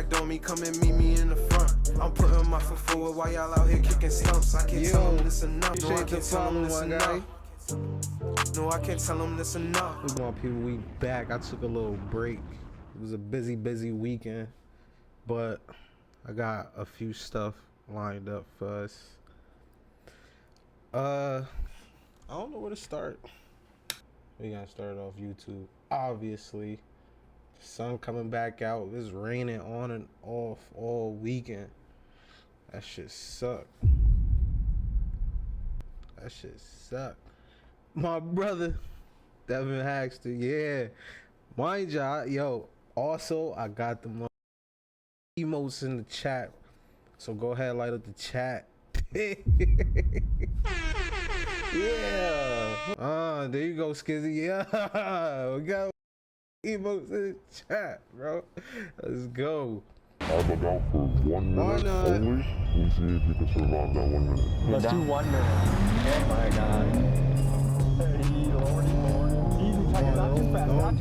back door me, come and meet me in the front. I'm putting my foot forward while y'all out here kicking stumps. I can't tell them this enough. No, I can't tell them this enough. No, I can't tell them this enough. What's going on, people? We back. I took a little break. It was a busy weekend, but I got a few stuff lined up for us. I don't know where to start. We gotta start off YouTube. Obviously, sun coming back out. It's raining on and off all weekend. That shit suck. That shit suck. My brother, Devin Haxter, yeah. Mind y'all, yo, also, I got the emotes in the chat. So go ahead, light up the chat. Yeah. There you go, Skizzy. Yeah. We got emotes in the chat, bro. Let's go. I'll look out for 1 minute only. We'll see if you can survive that 1 minute. Let's do 1 minute. Oh my god.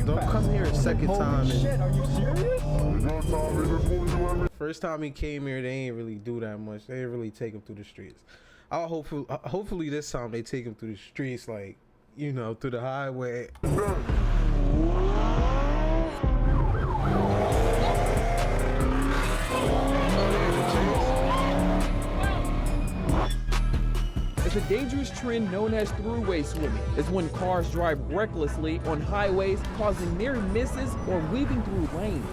Don't come here a second time. Holy shit, are you serious? First time he came here, they ain't really do that much. They didn't really take him through the streets. Hopefully this time they take him through the streets, like, you know, through the highway. It's a dangerous trend known as throughway swimming. It's when cars drive recklessly on highways, causing near misses or weaving through lanes.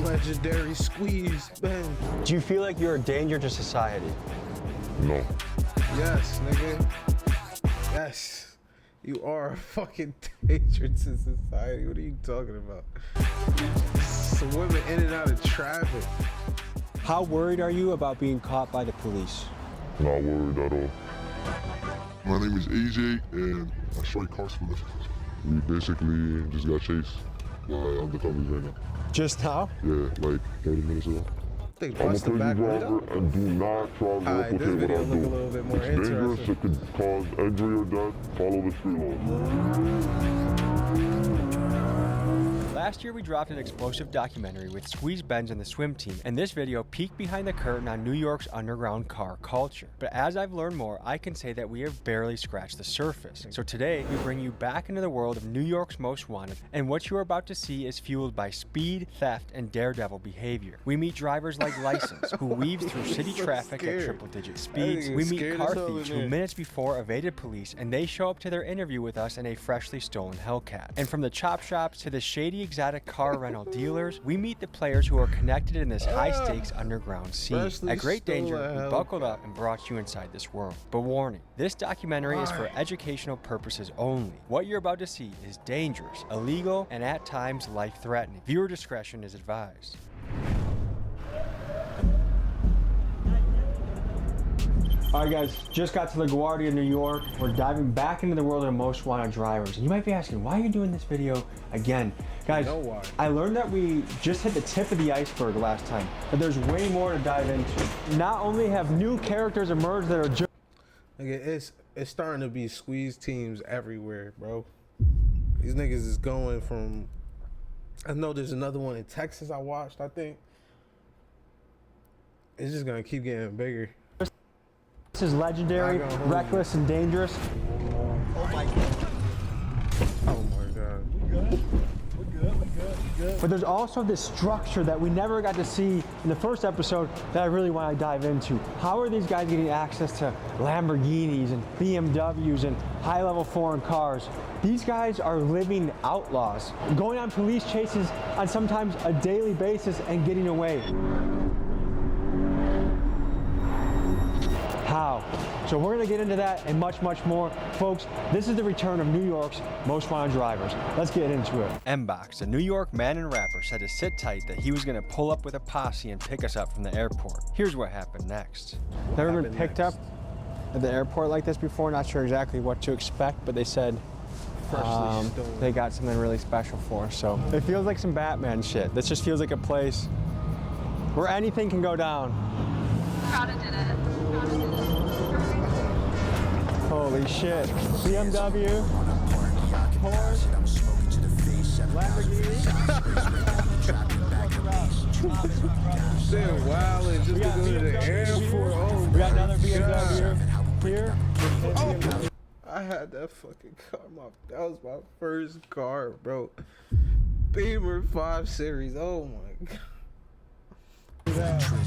Legendary squeeze, man. Do you feel like you're a danger to society? No. Yes, nigga. Yes. You are a fucking danger to society. What are you talking about? Swimming in and out of traffic. How worried are you about being caught by the police? Not worried at all. My name is AJ, and I strike cars for this. We basically just got chased by undercovers right now. Just now? Yeah, like 30 minutes ago. They I'm a bust the crazy back driver window. and do not try to Alright, this replicate what video I look a do. little bit more It's dangerous, interesting. it could cause injury or death. Follow the street laws. Last year we dropped an explosive documentary with Squeeze Benz and the swim team, and this video peeked behind the curtain on New York's underground car culture. But as I've learned more, I can say that we have barely scratched the surface. So today, we bring you back into the world of New York's Most Wanted, and what you are about to see is fueled by speed, theft, and daredevil behavior. We meet drivers like License, who weaves through city traffic at triple-digit speeds. We meet car thieves who minutes before evaded police, and they show up to their interview with us in a freshly stolen Hellcat. And from the chop shops to the shady exotic car rental dealers, we meet the players who are connected in this high-stakes underground scene. At Great Danger, we buckled up and brought you inside this world. But warning, this documentary is for educational purposes only. What you're about to see is dangerous, illegal, and at times life-threatening. Viewer discretion is advised. All right, guys, just got to LaGuardia, New York. We're diving back into the world of Most Wanted drivers. And you might be asking, why are you doing this video again? Guys, I learned that we just hit the tip of the iceberg last time, but there's way more to dive into. Not only have new characters emerged that are just... Nigga, it's starting to be squeeze teams everywhere, bro. These niggas is going from... I know there's another one in Texas I watched, I think. It's just gonna keep getting bigger. This is legendary, reckless, and dangerous. Oh my god. Oh my god. We're good. But there's also this structure that we never got to see in the first episode that I really want to dive into. How are these guys getting access to Lamborghinis and BMWs and high-level foreign cars? These guys are living outlaws, going on police chases on sometimes a daily basis and getting away. How? So we're gonna get into that and much, much more. Folks, this is the return of New York's Most Wanted drivers. Let's get into it. M-Box, a New York man and rapper, said to sit tight that he was gonna pull up with a posse and pick us up from the airport. Here's what happened next. Never been picked up at the airport like this before. Not sure exactly what to expect, but they said they got something really special for us. So it feels like some Batman shit. This just feels like a place where anything can go down. Prada did it. Holy shit. BMW, Porsche, Lamborghini. They're wild and just to go to the airport. Oh, We got another my BMW God. here. Oh, I had that fucking car. That was my first car, bro. Beamer 5 Series. Oh my God.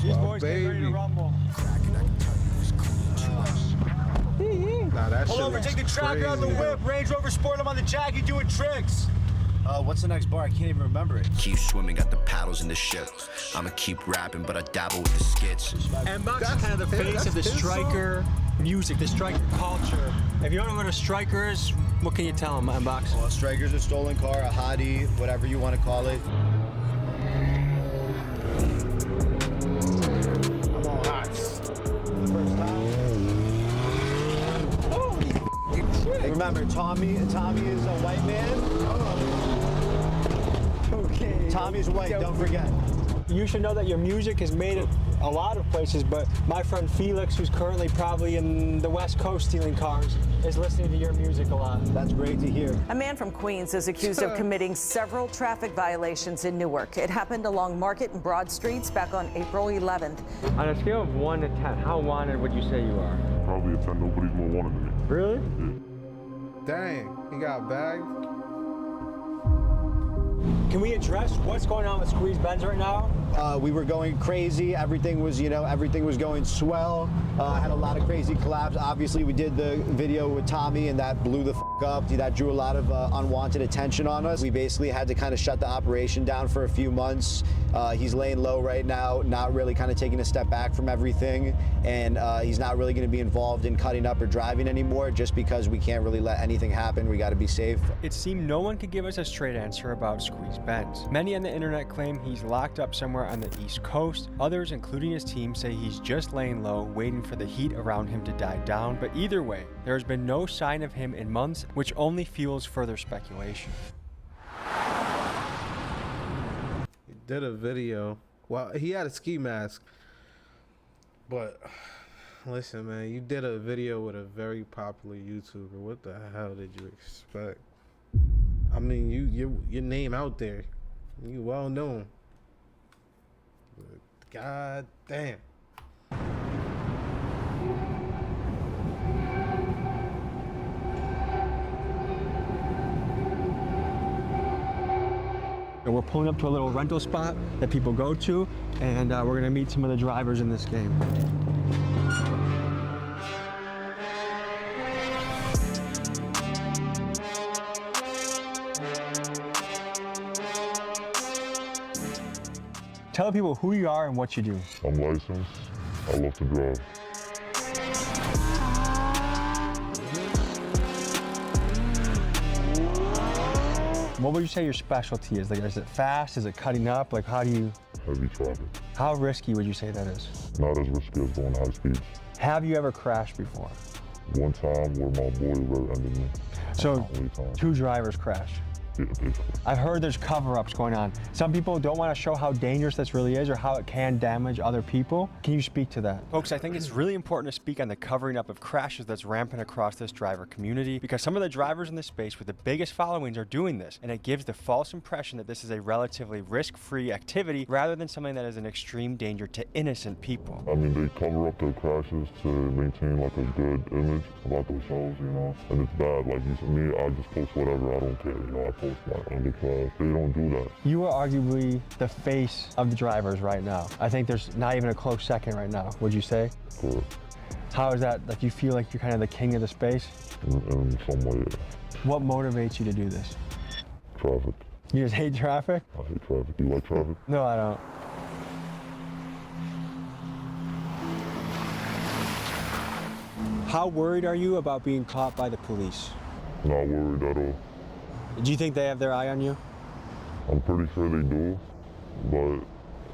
These My boys get ready to baby. rumble. Nah, that Pull shit over, looks take the tracker out of the crazy. whip. Range Rover Sport, I'm on the jack, you doing tricks. What's the next bar? I can't even remember it. Keep swimming, got the paddles in the ship. I'ma keep rapping, but I dabble with the skits. And Buck's kind of the face of the striker music, the striker culture. If you don't know what a striker is, what can you tell them, Bucks? Well, Striker's a stolen car, a hottie, whatever you want to call it. I'm on hots. First time. Remember, Tommy is a white man. Okay. Tommy's white, don't forget. You should know that your music is made at a lot of places, but my friend Felix, who's currently probably in the West Coast stealing cars, is listening to your music a lot. That's great to hear. A man from Queens is accused of committing several traffic violations in Newark. It happened along Market and Broad Streets back on April 11th. On a scale of 1 to 10, how wanted would you say you are? Probably a 10. Nobody's more wanted than me. Really? Dang, he got bagged. Can we address what's going on with Squeeze Benz right now? We were going crazy. Everything was, everything was going swell. Had a lot of crazy collabs. Obviously, we did the video with Tommy, and that blew the up. That drew a lot of unwanted attention on us. We basically had to kind of shut the operation down for a few months. He's laying low right now, not really kind of taking a step back from everything, and he's not really going to be involved in cutting up or driving anymore, just because we can't really let anything happen. We got to be safe. It seemed no one could give us a straight answer about Squeeze Benz. Many on the internet claim he's locked up somewhere on the East Coast. Others, including his team, say he's just laying low, waiting for the heat around him to die down. But either way, there has been no sign of him in months, which only fuels further speculation. He did a video. Well, he had a ski mask. But listen, man, you did a video with a very popular YouTuber. What the hell did you expect? I mean, your name out there. You well known. But God damn. We're pulling up to a little rental spot that people go to, and we're gonna meet some of the drivers in this game. Tell people who you are and what you do. I'm licensed. I love to drive. What would you say your specialty is? Like, is it fast? Is it cutting up? Like, how do you? Heavy traffic. How risky would you say that is? Not as risky as going high speeds. Have you ever crashed before? One time where my boy rear-ended me. So, Only time. 2 drivers crashed. Yeah, basically. I've heard there's cover-ups going on. Some people don't want to show how dangerous this really is or how it can damage other people. Can you speak to that? Folks, I think it's really important to speak on the covering up of crashes that's rampant across this driver community, because some of the drivers in this space with the biggest followings are doing this, and it gives the false impression that this is a relatively risk-free activity rather than something that is an extreme danger to innocent people. I mean, they cover up their crashes to maintain like a good image about themselves, you know? And it's bad. Like, you see me, I just post whatever, I don't care, you know? I post my underclass. They don't do that. You are arguably the face of the drivers right now. I think there's not even a close second right now, would you say? Correct. How is that? Like, you feel like you're kind of the king of the space? In some way, yeah. What motivates you to do this? Traffic. You just hate traffic? I hate traffic. You like traffic? No, I don't. How worried are you about being caught by the police? Not worried at all. Do you think they have their eye on you? I'm pretty sure they do, but,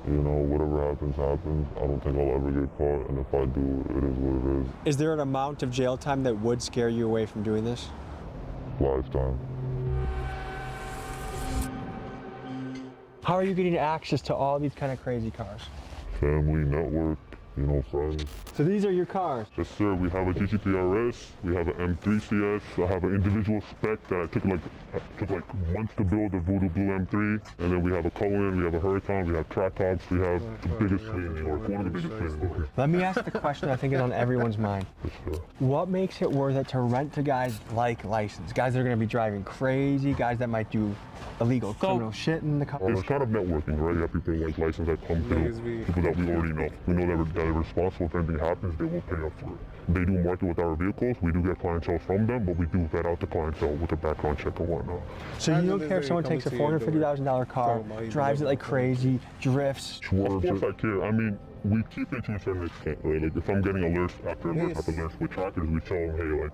you know, whatever happens, happens. I don't think I'll ever get caught, and if I do, it is what it is. Is there an amount of jail time that would scare you away from doing this? Lifetime. How are you getting access to all these kind of crazy cars? Family, network, you know, friends. So these are your cars? Yes, sir. We have a GTP RS, we have an M3 CS, I have an individual spec that I took like months to build, a Voodoo Blue M3, and then we have a Cullen, we have a Huracan, we have Tractops, we have the biggest fleet in New York, one of the biggest fleets in New York. Let me ask the question I think is on everyone's mind. Yes, sir. What makes it worth it to rent to guys like License? Guys that are going to be driving crazy, guys that might do illegal criminal shit in the car. It's kind of networking, right? You have people like License that come through, people that we already know. We know that they're responsible if anything happens, they will pay up for it. They do market with our vehicles, we do get clientele from them, but we do vet out the clientele with a background check and whatnot. So you don't care if someone takes a $450,000 car, drives it like crazy, drifts? Of course I care. I mean, we keep it to a certain extent, right? Like if I'm getting alerts after alert after alerts with trackers, we tell them, hey, like,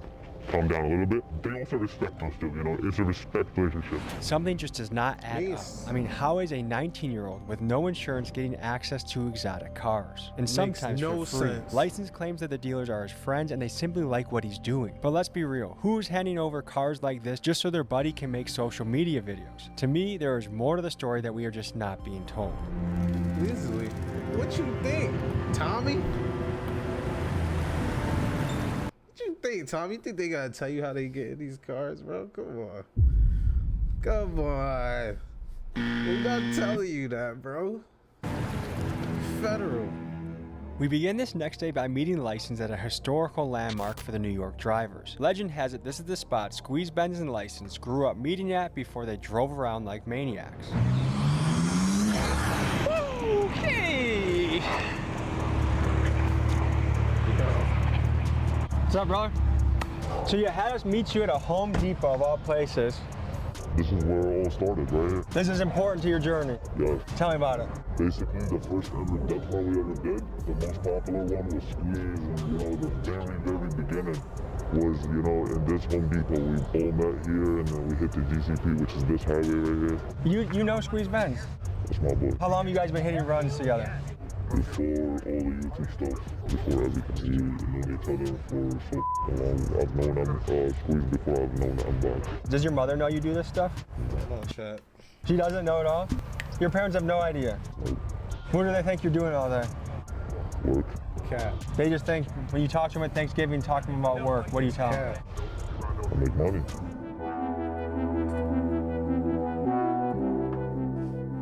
calm down a little bit. They also respect us too, you know? It's a respect relationship. Something just does not add up. I mean, how is a 19-year-old with no insurance getting access to exotic cars? And sometimes no for free. sense. License claims that the dealers are his friends and they simply like what he's doing. But let's be real, who's handing over cars like this just so their buddy can make social media videos? To me, there is more to the story that we are just not being told. Easily. What you think, Tommy? What you think, Tommy? You think they gotta tell you how they get in these cars, bro? Come on. Come on. We're not telling you that, bro. Federal. We begin this next day by meeting License at a historical landmark for the New York drivers. Legend has it this is the spot Squeeze Benz and License grew up meeting at before they drove around like maniacs. Hey! What's up, brother? So you had us meet you at a Home Depot of all places. This is where it all started, right here. This is important to your journey. Yes. Tell me about it. Basically, the first ever death row we ever did, the most popular one was Squeeze, and you know, the very beginning was, you know, in this Home Depot. We all met here, and then we hit the GCP, which is this highway right here. You know Squeeze Benz? That's my boy. How long have you guys been hitting runs together? Before all the YouTube stuff, before everything, we known each other for so long. I've known him, Squeeze before I've known him back. Does your mother know you do this stuff? No chat. She doesn't know at all? Your parents have no idea? What do they think you're doing all day? Work. Cat. They just think, when you talk to them at Thanksgiving, talk to them about work, what do you tell them? Cat. I make money.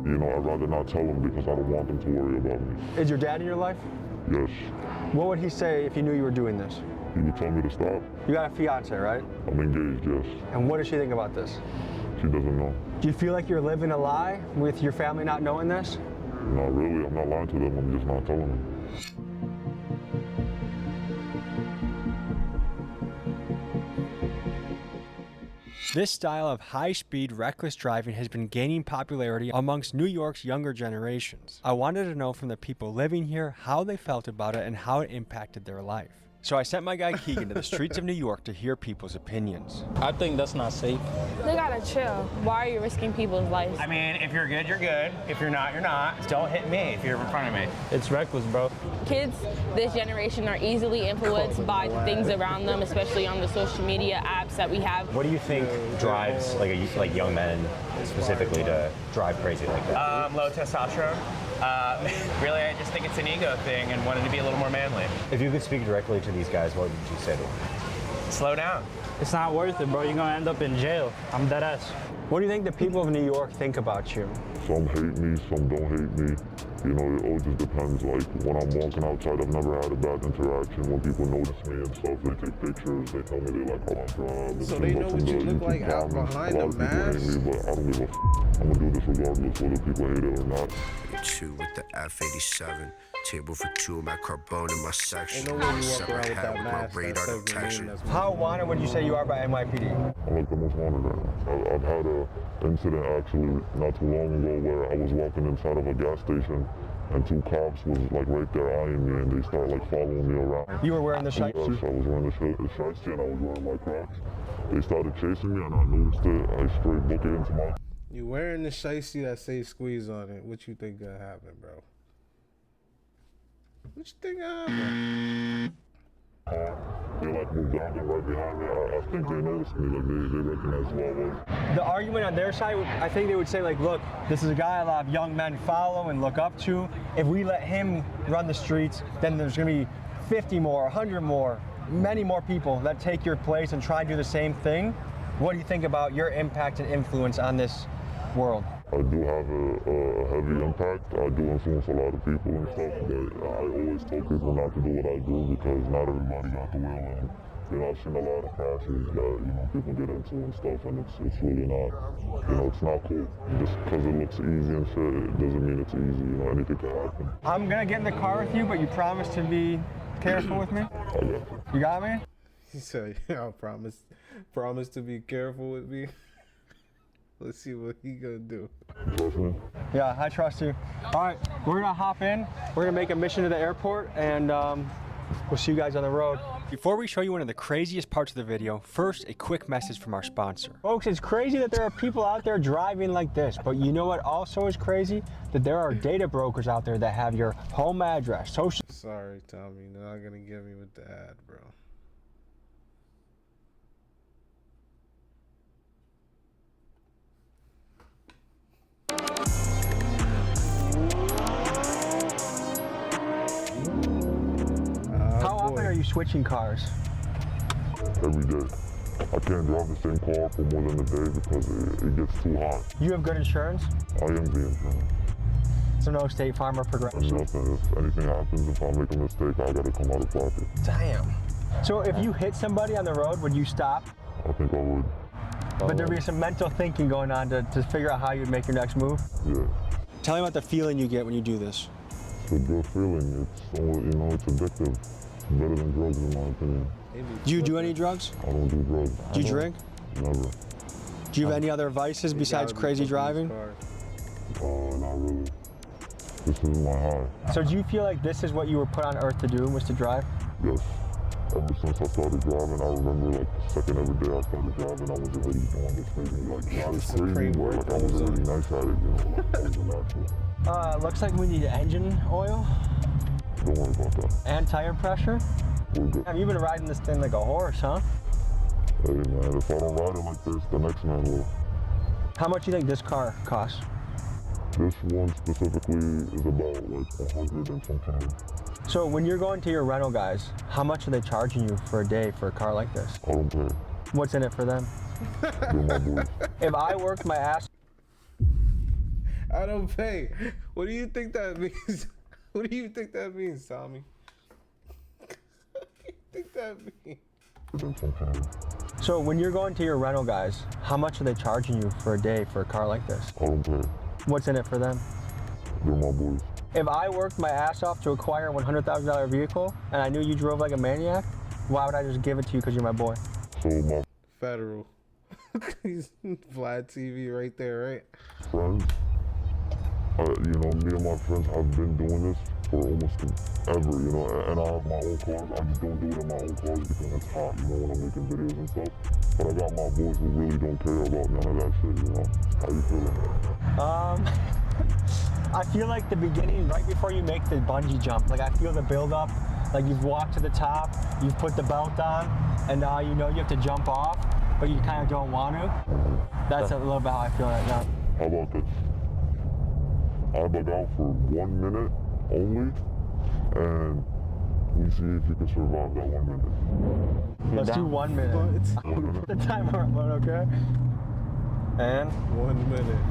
You know, I'd rather not tell them because I don't want them to worry about me. Is your dad in your life? Yes. What would he say if he knew you were doing this? He would tell me to stop. You got a fiance, right? I'm engaged, yes. And what does she think about this? She doesn't know. Do you feel like you're living a lie with your family not knowing this? Not really. I'm not lying to them. I'm just not telling them. This style of high-speed, reckless driving has been gaining popularity amongst New York's younger generations. I wanted to know from the people living here how they felt about it and how it impacted their life. So I sent my guy Keegan to the streets of New York to hear people's opinions. I think that's not safe. They gotta chill. Why are you risking people's lives? I mean, if you're good, you're good. If you're not, you're not. Just don't hit me if you're in front of me. It's reckless, bro. Kids this generation are easily influenced by the things around them, especially on the social media apps that we have. What do you think drives like young men specifically to drive crazy like that? Low testosterone. Really, I just think it's an ego thing and wanted to be a little more manly. If you could speak directly to these guys, what would you say to them? Slow down. It's not worth it, bro. You're gonna end up in jail. I'm dead ass. What do you think the people of New York think about you? Some hate me, some don't hate me. You know, it all just depends. Like, when I'm walking outside, I've never had a bad interaction. When people notice me and stuff, they take pictures, they tell me they like how I drive. So they know what you look like out behind the mask? A lot of people hate me, but I don't give a f***. I'm gonna do this regardless whether people hate it or not. Two with the F87. Table for two, my carbone in my section. Ain't no way you walk around with that mask that radar says your detection. name. How wanted would you say you are by NYPD? I'm like the most wanted right now. I've had an incident actually not too long ago where I was walking inside of a gas station and two cops was like right there eyeing me and they started like following me around. You were wearing the Yes, shiesty? I was wearing the shiesty and I was wearing my Crocs. They started chasing me and I noticed it. I straight booked it into my... You wearing the shiesty that say Squeeze on it. What you think gonna happen, bro? What you think gonna happen? They like moved down there right behind me. I think they noticed me, like they recognized who I was. The argument on their side, I think they would say like, look, this is a guy a lot of young men follow and look up to. If we let him run the streets, then there's gonna be 50 more, 100 more, many more people that take your place and try and do the same thing. What do you think about your impact and influence on this world? I do have a heavy impact. I do influence a lot of people and stuff, but I always tell people not to do what I do because not everybody got the will. And I've seen a lot of crashes that people get into and stuff, and it's really not. It's not cool. Just because it looks easy and shit, it doesn't mean it's easy. Anything can happen. I'm gonna get in the car with you, but you promise to be careful with me. I got you. You got me? He said, "I promise to be careful with me." Let's see what he gonna do. Yeah, I trust you. All right, we're gonna hop in. We're gonna make a mission to the airport, and we'll see you guys on the road. Before we show you one of the craziest parts of the video, first a quick message from our sponsor. Folks, it's crazy that there are people out there driving like this, but you know what also is crazy? That there are data brokers out there that have your home address, social... Sorry, Tommy, you're not gonna get me with the ad, bro. How often are you switching cars? Every day. I can't drive the same car for more than a day because it gets too hot. You have good insurance? I am the insurance. So no State Farm or Progressive? Nothing. If anything happens, if I make a mistake, I gotta come out of pocket. Damn. So if you hit somebody on the road, would you stop? I think I would. But there'd be some mental thinking going on to figure out how you'd make your next move? Yeah. Tell me about the feeling you get when you do this. It's a good feeling. It's, it's addictive. It's better than drugs in my opinion. Do you do any drugs? I don't do drugs. Do you drink? Never. Do you have any other vices besides crazy driving? Not really. This is my high. So do you feel like this is what you were put on earth to do, was to drive? Yes. Ever since I started driving, I remember like the second every day I started driving, I was already doing this thing. Like not as crazy, but like I was already nice at it, like I was a natural. Looks like we need engine oil. Don't worry about that. And tire pressure. We're good. You've been riding this thing like a horse, huh? Hey man, if I don't ride it like this, the next man will. How much do you think this car costs? This one specifically is about like 100 and some change. So when you're going to your rental guys, how much are they charging you for a day for a car like this? I don't pay. What's in it for them? They're my boys. If I worked my ass... I don't pay. What do you think that means? What do you think that means, Tommy? What do you think that means? So when you're going to your rental guys, how much are they charging you for a day for a car like this? I don't pay. What's in it for them? They're my boys. If I worked my ass off to acquire a $100,000 vehicle and I knew you drove like a maniac, why would I just give it to you because you're my boy? So my Federal. Vlad TV right there, right? friends, me and my friends have been doing this for almost ever, and I have my own cars. I just don't do it in my own cars because it's hot, when I'm making videos and stuff. But I got my boys who really don't care about none of that shit, How you feeling? I feel like the beginning, right before you make the bungee jump, like I feel the build up, like you've walked to the top, you've put the belt on, and now you know you have to jump off, but you kind of don't want to. That's a little bit how I feel right now. How about this? I bug out for 1 minute only, and we see if you can survive that 1 minute. Let's do 1 minute. 1 minute. The timer up, okay? And 1 minute.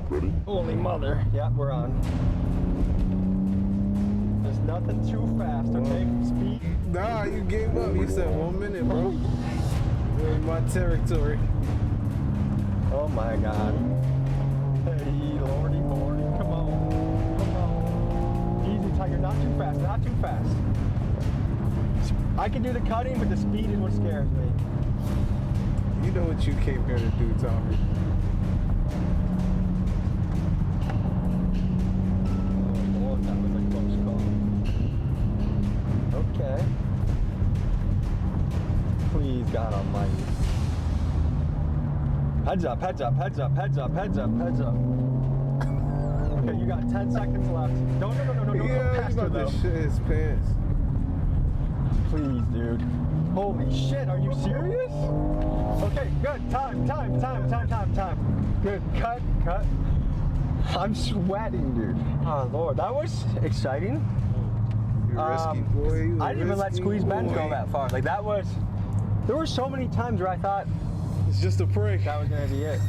Ready? Holy mother. Yeah, we're on. There's nothing too fast, okay? Speed. Nah, you gave up. You said 1 minute, bro. You're in my territory. Oh my God. Hey, lordy, lordy, come on. Come on. Easy, Tiger, not too fast, not too fast. I can do the cutting, but the speed is what scares me. You know what you came here to do, Tommy. Okay. Please, God Almighty. Heads up, heads up, heads up, heads up, heads up, heads up. Okay, you got 10 seconds left. No, Yeah, he's about to shit his pants. please, dude. Holy shit, are you serious? Okay, good. Time. Good. Cut. I'm sweating, dude. Oh, Lord. That was exciting. You're a risky boy. I didn't even let Squeeze Benz go that far. Like, that was... There were so many times where I thought... It's just a prank. That was going to be it.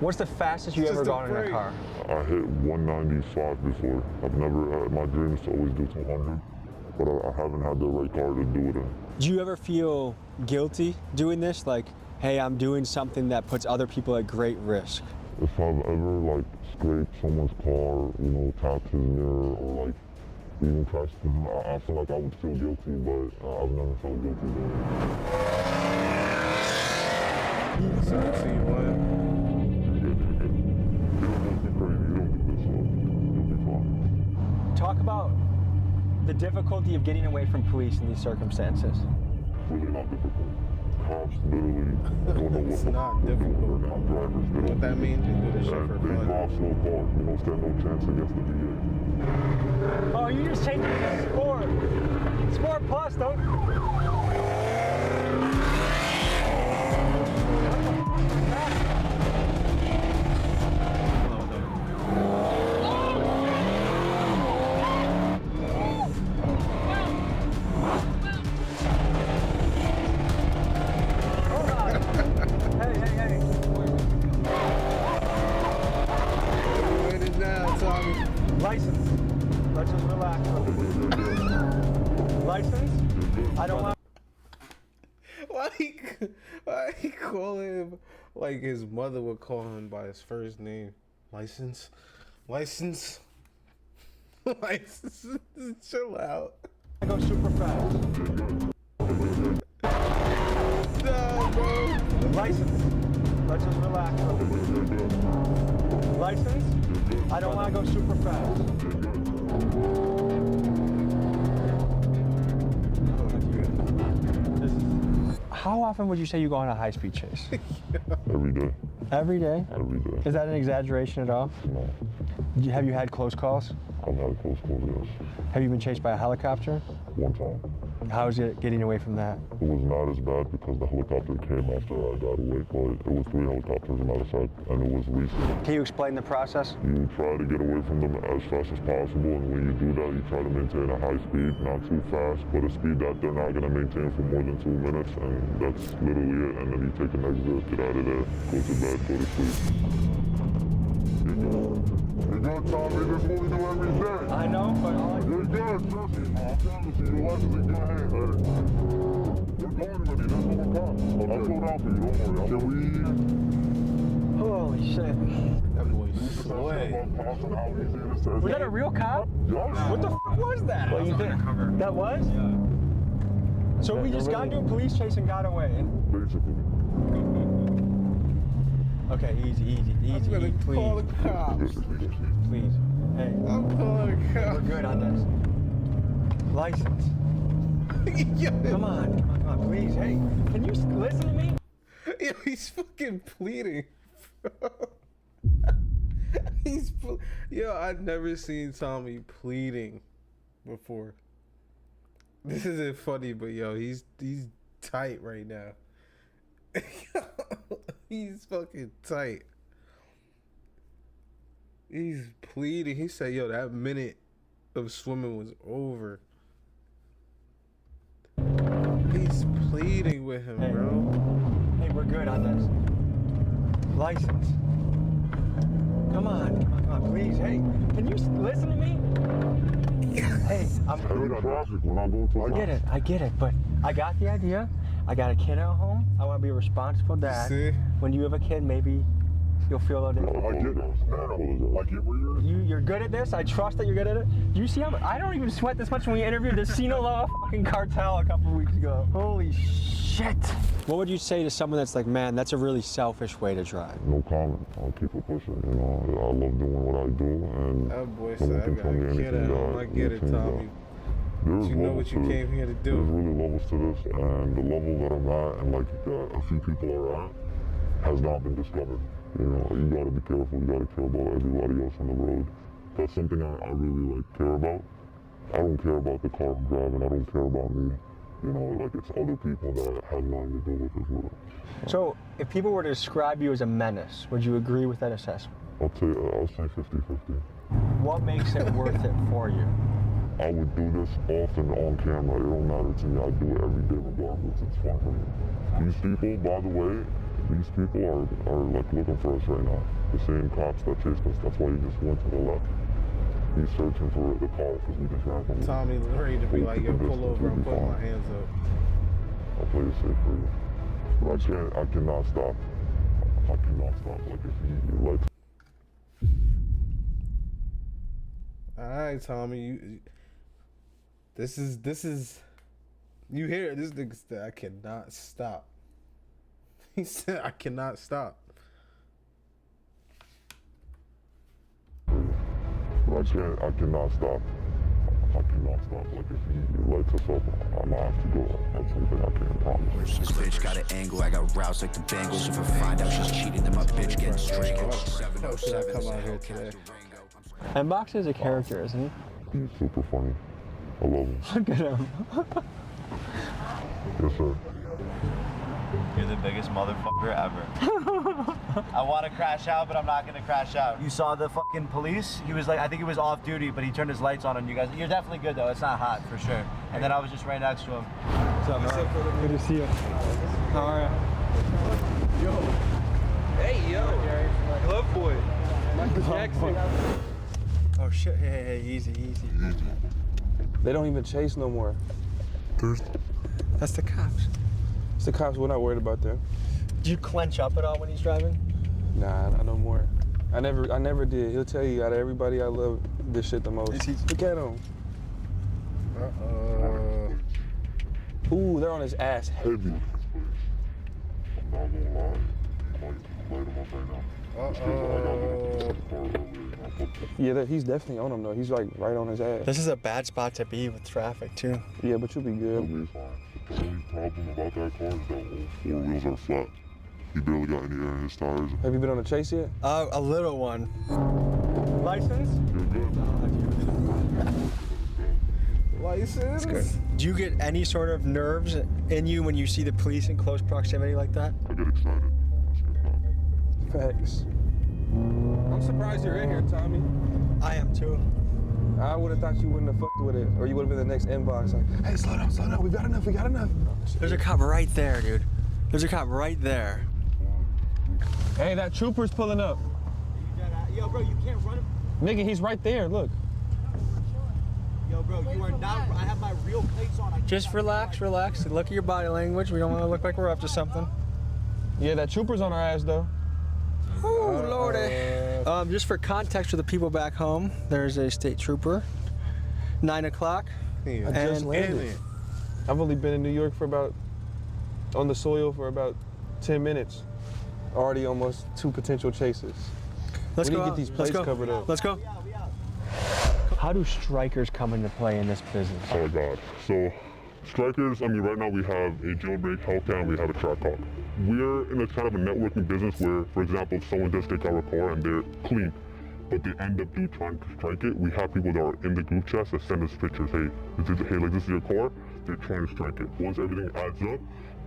What's the fastest you ever gone in a car? I hit 195 before. I've never had my dreams to always do 200, but I haven't had the right car to do it in. Do you ever feel guilty doing this? Like, hey, I'm doing something that puts other people at great risk. If I've ever like scraped someone's car, you know, tapped his mirror, or like even crashed him, I feel like I would feel guilty, but I've never felt guilty doing it. So good to you, man. Talk about the difficulty of getting away from police in these circumstances. Really not difficult. Cops literally don't know what It's not difficult. What that means is do this shit for They fun. drive so far, you don't stand no chance against the DA. Oh, you just changed it to Sport. Sport Plus, don't... License. Let's just relax. License? I don't want... Why he call him like his mother would call him by his first name? License? License? License? Chill out. I go super fast. No, bro. License. Let's just relax. License? I don't want to go super fast. How often would you say you go on a high-speed chase? Every day. Every day? Every day. Is that an exaggeration at all? No. Have you had close calls? I've had close calls, yes. Have you been chased by a helicopter? One time. How is it getting away from that? It was not as bad because the helicopter came after I got away, but it was 3 helicopters, as a matter of fact, and it was recent. Can you explain the process? You try to get away from them as fast as possible, and when you do that, you try to maintain a high speed, not too fast, but a speed that they're not going to maintain for more than 2 minutes, and that's literally it. And then you take an exit, get out of there, go to bed, go to sleep. You're good, Tommy. This is what we do every day. I know, but you're good, trust me. I promise you, your life is in good hands. You're going to me. That's what we're talking. I'll slow down for you. Don't worry. Can we? Holy shit. That boy's sway. Was that a real cop? Yes. What the fuck was that? Well, you think that was? Yeah. So we just got into a police chase and got away. Basically. Okay, easy, I'm gonna call the cops. Please. Hey. I'm calling the cops. We're good on this. License. Come on, please. Hey, can you listen to me? Yo, he's fucking pleading, bro. Yo, I've never seen Tommy pleading before. This isn't funny, but yo, he's tight right now. He's fucking tight. He's pleading. He said, yo, that minute of swimming was over. He's pleading with him, bro. Hey, we're good on this. License. Come on, please. Hey, can you listen to me? Hey, I get it, but I got the idea. I got a kid at home. I want to be a responsible dad. See? When you have a kid, maybe you'll feel a little different. You're good at this. I trust that you're good at it. You see how much, I don't even sweat this much when we interviewed the Sinaloa fucking cartel a couple of weeks ago. Holy shit. What would you say to someone that's like, man, that's a really selfish way to drive? No comment. I'll keep it pushing. You know, I love doing what I do, and that boy no one said, can tell me anything. I get it, Tommy. You know what you came here to do. There's really levels to this, and the level that I'm at, and like a few people are at, has not been discovered. You know, you gotta be careful. You gotta care about everybody else on the road. That's something I really like care about. I don't care about the car I'm driving. I don't care about me. you know, like it's other people that had nothing to do with it as well. So, if people were to describe you as a menace, would you agree with that assessment? I'll say 50-50. What makes it worth it for you? I would do this often on camera. It don't matter to me. I do it every day regardless. It's fun for me. These people, by the way, these people are like looking for us right now. The same cops that chased us. That's why he just went to the left. He's searching for the car because we just ran from him. Tommy ready to be like, yo, pull over, I'm putting my hands up. I'll play it safe for you. But I cannot stop. I cannot stop. Like if you like. All right, Tommy, this is, you hear it, this nigga said, I cannot stop. He said, I cannot stop. I cannot stop. I cannot stop. Like if you lights us up, I'm gonna have to go. That's something I can't promise. This bitch got an angle, I got roused like the Bengals. If I find out she's cheating, then my bitch getting strangled. Oh, should I come out here today? Mbox is a character, isn't he? He's super funny. I love him. Look at him. Yes, sir. You're the biggest motherfucker ever. I want to crash out, but I'm not going to crash out. You saw the fucking police? He was like, I think he was off duty, but he turned his lights on you guys. You're definitely good, though. It's not hot, for sure. And then I was just right next to him. What's up, man? Good to see you. How are you? Yo. Hey, yo. Glove boy. Michael Jackson. Oh, shit. Hey, easy. They don't even chase no more. That's the cops. It's the cops. We're not worried about them. Do you clench up at all when he's driving? Nah, not no more. I never did. He'll tell you, out of everybody, I love this shit the most. Look at him. Ooh, they're on his ass heavy. I'm not gonna lie. I might light him up right now. Yeah, he's definitely on him though. He's like right on his ass. This is a bad spot to be with traffic too. Yeah, but you'll be good. The only problem about that car is that all four wheels are flat. He barely got any air in his tires. Have you been on a chase yet? A little one. License? You're good. License? Good. Do you get any sort of nerves in you when you see the police in close proximity like that? I get excited. Facts. I'm surprised you're in here, Tommy. I am too. I would have thought you wouldn't have fucked with it, or you would have been the next inbox. Like, hey, slow down, we got enough. There's a cop right there, dude. There's a cop right there. Hey, that trooper's pulling up. Yo, bro, you can't run him. Nigga, he's right there, look. Yo, bro, you are not, I have my real plates on. Just relax. Look at your body language. We don't want to look like we're up to something. Yeah, that trooper's on our ass, though. Oh, Lordy. Just for context for the people back home, there's a state trooper, 9 o'clock. I just landed. I've only been in New York on the soil for about 10 minutes. Already almost 2 potential chases. Let's we go need to get these plates covered up. Let's go. How do strikers come into play in this business? Oh, God. So, strikers, I mean, right now we have a jailbreak, Hellcat, and we have a track hawk. We're in a kind of a networking business where, for example, if someone does take our car and they're clean, but they end up trying to strike it, we have people that are in the group chats that send us pictures. Hey, this is your car. They're trying to strike it. Once everything adds up,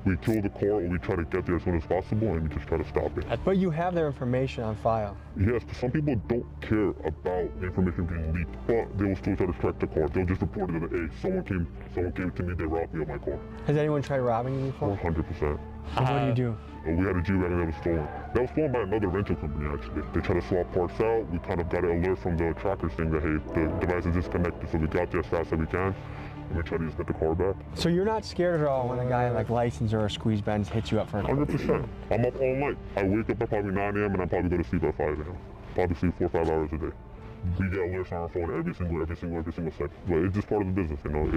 we kill the car or we try to get there as soon as possible and we just try to stop it. But you have their information on file. Yes, but some people don't care about the information being leaked, but they will still try to strike the car. They'll just report it that, hey, someone came to me, they robbed me of my car. Has anyone tried robbing you before? 100%. And what do you do? We had a G-Wagon that was stolen. That was stolen by another rental company, actually. They tried to swap parts out. We kind of got an alert from the tracker saying that, hey, the device is disconnected, so we got there as fast as we can. And we try to just get the car back. So you're not scared at all when a guy like License or a Squeeze Benz hits you up for 100%. I'm up all night. I wake up at probably 9 a.m. and I probably go to sleep at 5 a.m. Probably sleep 4 or 5 hours a day. We get alerts on our phone every single second. But it's just part of the business, you know.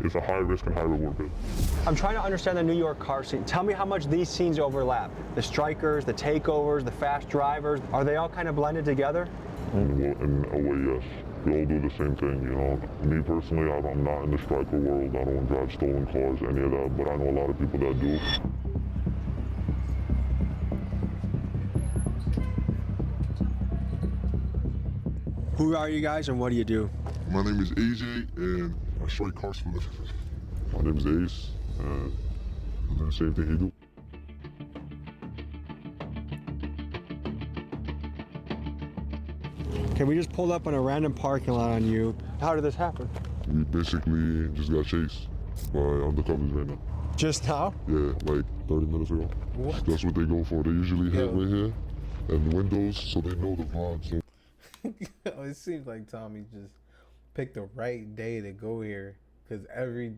It's a high risk and high reward business. I'm trying to understand the New York car scene. Tell me how much these scenes overlap. The strikers, the takeovers, the fast drivers, are they all kind of blended together? In a way, yes. We all do the same thing, you know. Me personally, I'm not in the striker world. I don't drive stolen cars, any of that, but I know a lot of people that do. Who are you guys and what do you do? My name is AJ and I strike cars for living. My name's Ace, and I do the same thing he do. Okay, we just pulled up on a random parking lot on you. How did this happen? We basically just got chased by undercovers right now. Just now? Yeah, like 30 minutes ago. What? That's what they go for. They usually hit right here and the windows so they know the vibe. So It seems like Tommy just picked the right day to go here, because every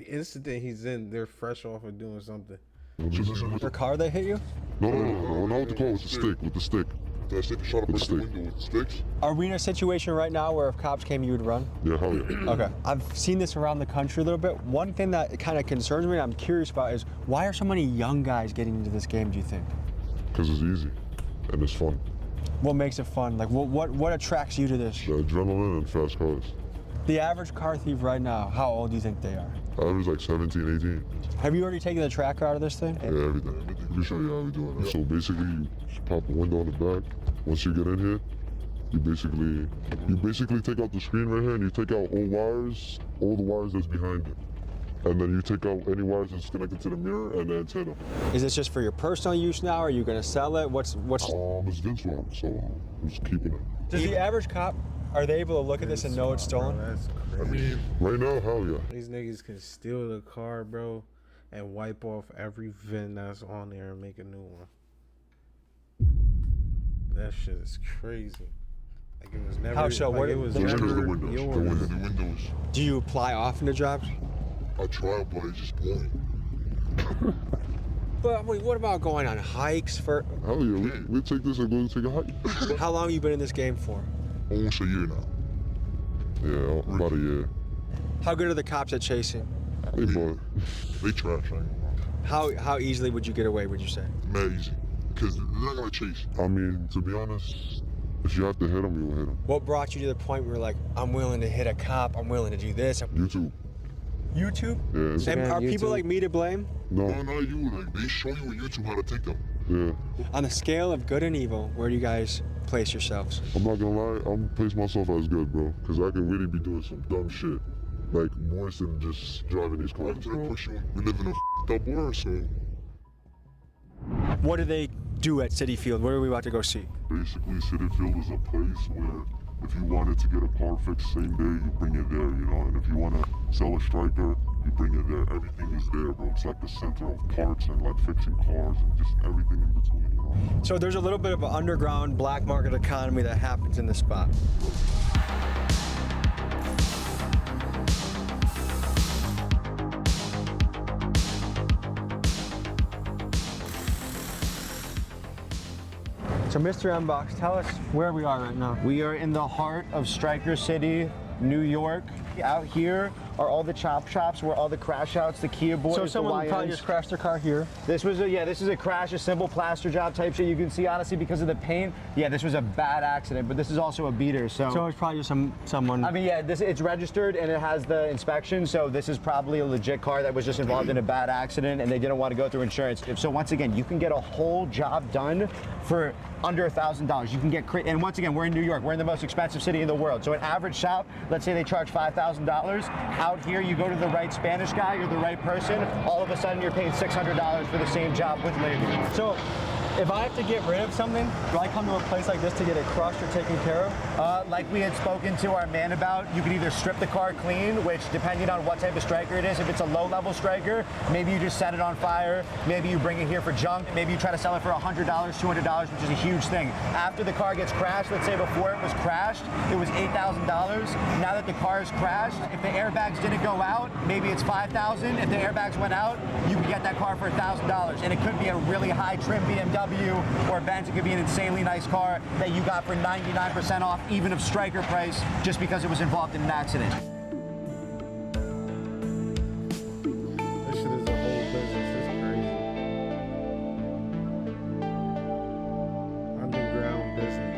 incident he's in, they're fresh off of doing something. Your car they hit you? No, not with the car, with the stick, with the stick. That stick shot up the window with the sticks. Are we in a situation right now where if cops came, you would run? Yeah, hell yeah. Okay. I've seen this around the country a little bit. One thing that kind of concerns me, I'm curious about, is why are so many young guys getting into this game, do you think? Because it's easy and it's fun. What makes it fun? Like, what attracts you to this? The adrenaline and fast cars. The average car thief right now, how old do you think they are? Average like 17, 18. Have you already taken the tracker out of this thing? Yeah, everything. Let me show you how we do it. So basically, you just pop the window on the back. Once you get in here, you basically take out the screen right here, and you take out all the wires that's behind it. And then you take out any wires that's connected to the mirror and the antenna. Is this just for your personal use now? Are you going to sell it? What's? It's against one, so I'm just keeping it. Does the average cop, are they able to look at this and know it's stolen? Bro, that's crazy. I mean, right now, hell yeah. These niggas can steal the car, bro, and wipe off every VIN that's on there and make a new one. That shit is crazy. Like, it was never. How so? Like, What? it was Just because never the windows. The windows. Do you apply often to jobs? I try, but it's just boring. But wait, what about going on hikes for? Hell yeah, we take this and go take a hike. How long have you been in this game for? Almost a year now. Yeah, about a year. How good are the cops at chasing? They trash, I ain't gonna lie. How easily would you get away, would you say? Mad easy. Because they're not gonna chase. I mean, to be honest, if you have to hit them, you will hit them. What brought you to the point where you're like, I'm willing to hit a cop, I'm willing to do this? YouTube. YouTube? Yeah. And are YouTube. people like me to blame? No, not you. Like, they show you on YouTube how to take them. Yeah. On the scale of good and evil, where do you guys place yourselves? I'm not gonna lie, I'm gonna place myself as good, bro. Because I can really be doing some dumb shit. Like, worse than just driving these cars. We live in a f***ed up world, so. What do they do at City Field? What are we about to go see? Basically, City Field is a place where if you wanted to get a car fixed same day, you bring it there, you know? And if you want to sell a striker, you bring it there. Everything is there, bro. It's like the center of parts and like fixing cars and just everything in between, you know? So there's a little bit of an underground black market economy that happens in this spot. So Mr. M-Box, tell us where we are right now. We are in the heart of Striker City, New York. Out here are all the chop shops where all the crash outs, the Kia boys, So someone the probably YNs. just crashed their car here. This was this is a crash, a simple plaster job type shit. You can see honestly because of the paint. Yeah, this was a bad accident, but this is also a beater. So it's probably just someone. I mean, yeah, it's registered and it has the inspection. So this is probably a legit car that was just involved in a bad accident and they didn't want to go through insurance. So once again, you can get a whole job done for under $1,000. You can get and once again, we're in New York. We're in the most expensive city in the world. So an average shop, let's say they charge $5,000. Out here, you go to the right Spanish guy or the right person. All of a sudden, you're paying $600 for the same job with labor. So, if I have to get rid of something, do I come to a place like this to get it crushed or taken care of? Like we had spoken to our man about, you could either strip the car clean, which depending on what type of striker it is, if it's a low-level striker, maybe you just set it on fire, maybe you bring it here for junk, maybe you try to sell it for $100, $200, which is a huge thing. After the car gets crashed, let's say before it was crashed, it was $8,000. Now that the car is crashed, if the airbags didn't go out, maybe it's $5,000. If the airbags went out, you could get that car for $1,000. And it could be a really high trim BMW or Benz. It could be an insanely nice car that you got for 99% off, even of striker price, just because it was involved in an accident. This shit is a whole business. It's crazy. Underground business.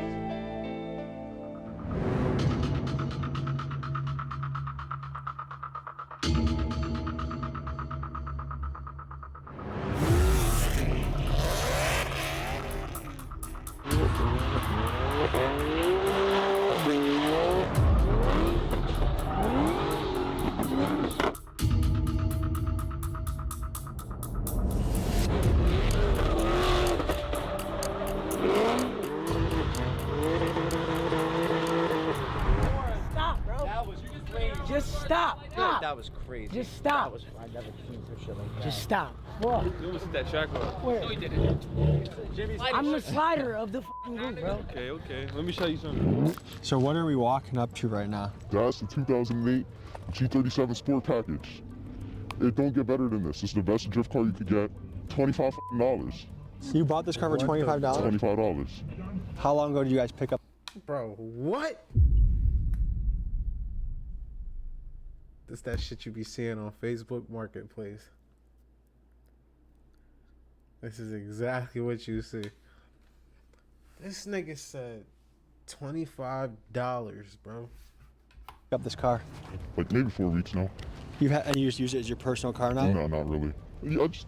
That was crazy. Just stop. That was, I never seen some shit like that. Just stop. What? You almost hit that track off. Where? No, he didn't. I'm the slider of the fucking group, bro. Okay. Let me show you something. So what are we walking up to right now? That's the 2008 G37 Sport Package. It don't get better than this. It's the best drift car you could get. $25. You bought this car for $25? $25. How long ago did you guys pick up? Bro, what? This that shit you be seeing on Facebook Marketplace. This is exactly what you see. This nigga said $25, bro. Up this car. Like maybe 4 weeks now. And you just use it as your personal car now? No, not really. I just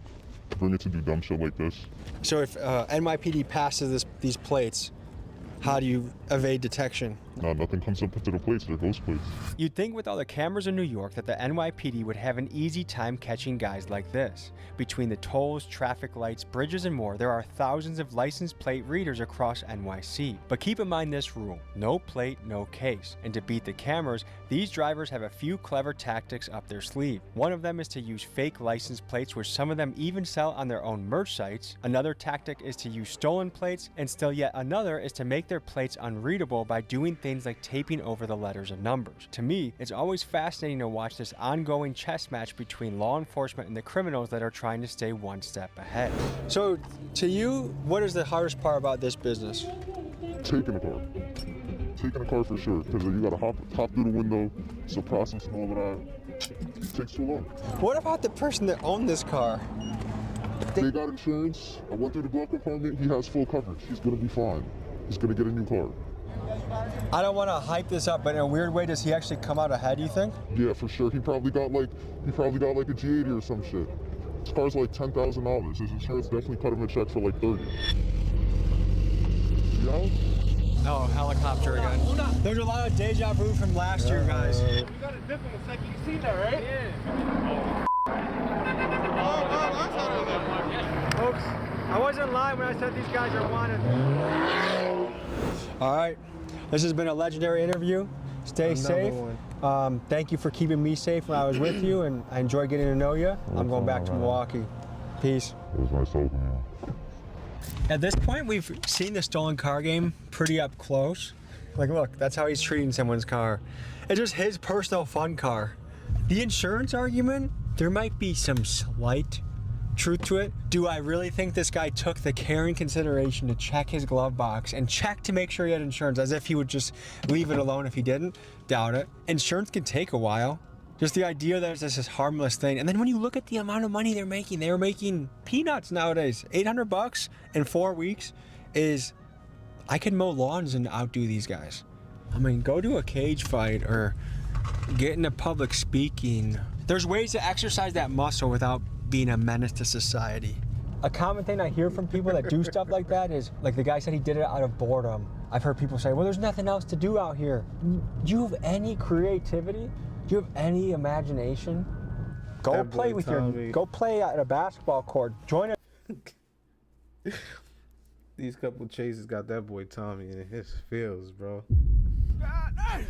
bring it to do dumb shit like this. So if NYPD passes these plates, how do you evade detection? No, nothing comes up into the plates. They're ghost plates. You'd think with all the cameras in New York that the NYPD would have an easy time catching guys like this. Between the tolls, traffic lights, bridges, and more, there are thousands of license plate readers across NYC. But keep in mind this rule: no plate, no case. And to beat the cameras, these drivers have a few clever tactics up their sleeve. One of them is to use fake license plates, which some of them even sell on their own merch sites. Another tactic is to use stolen plates, and still yet another is to make their plates unreadable by doing things like taping over the letters and numbers. To me, it's always fascinating to watch this ongoing chess match between law enforcement and the criminals that are trying to stay one step ahead. So, to you, what is the hardest part about this business? Taking a car. Taking a car for sure, because you gotta hop through the window, it's a process and all of that. It takes too long. What about the person that owned this car? They got insurance. I went through the glove compartment. He has full coverage. He's gonna be fine. He's gonna get a new car. I don't want to hype this up, but in a weird way, does he actually come out ahead, you think? Yeah, for sure. He probably got like a G80 or some shit. This car's like $10,000. His insurance definitely cut him a check for like 30. You know? Oh, helicopter again. There's a lot of deja vu from last year, guys. You got a dip in a second. You seen that, right? Yeah. Folks, I wasn't lying when I said these guys are wanted. All right, this has been a legendary interview. Stay safe. Thank you for keeping me safe when I was with you, and I enjoyed getting to know you. I'm going back to Milwaukee. Peace. It was nice talking to you. At this point, we've seen the stolen car game pretty up close. Like, look, that's how he's treating someone's car. It's just his personal fun car. The insurance argument, there might be some slight truth to it. Do I really think this guy took the care and consideration to check his glove box and check to make sure he had insurance, as if he would just leave it alone if he didn't? Doubt it. Insurance can take a while. Just the idea that it's just this harmless thing. And then when you look at the amount of money they're making peanuts nowadays. $800 in 4 weeks is, I could mow lawns and outdo these guys. I mean, go to a cage fight or get into public speaking. There's ways to exercise that muscle without being a menace to society. A common thing I hear from people that do stuff like that is, like the guy said he did it out of boredom. I've heard people say, well, there's nothing else to do out here. Do you have any creativity? Do you have any imagination? Go play with go play at a basketball court. Join a These couple chases got that boy Tommy in his feels, bro. God damn.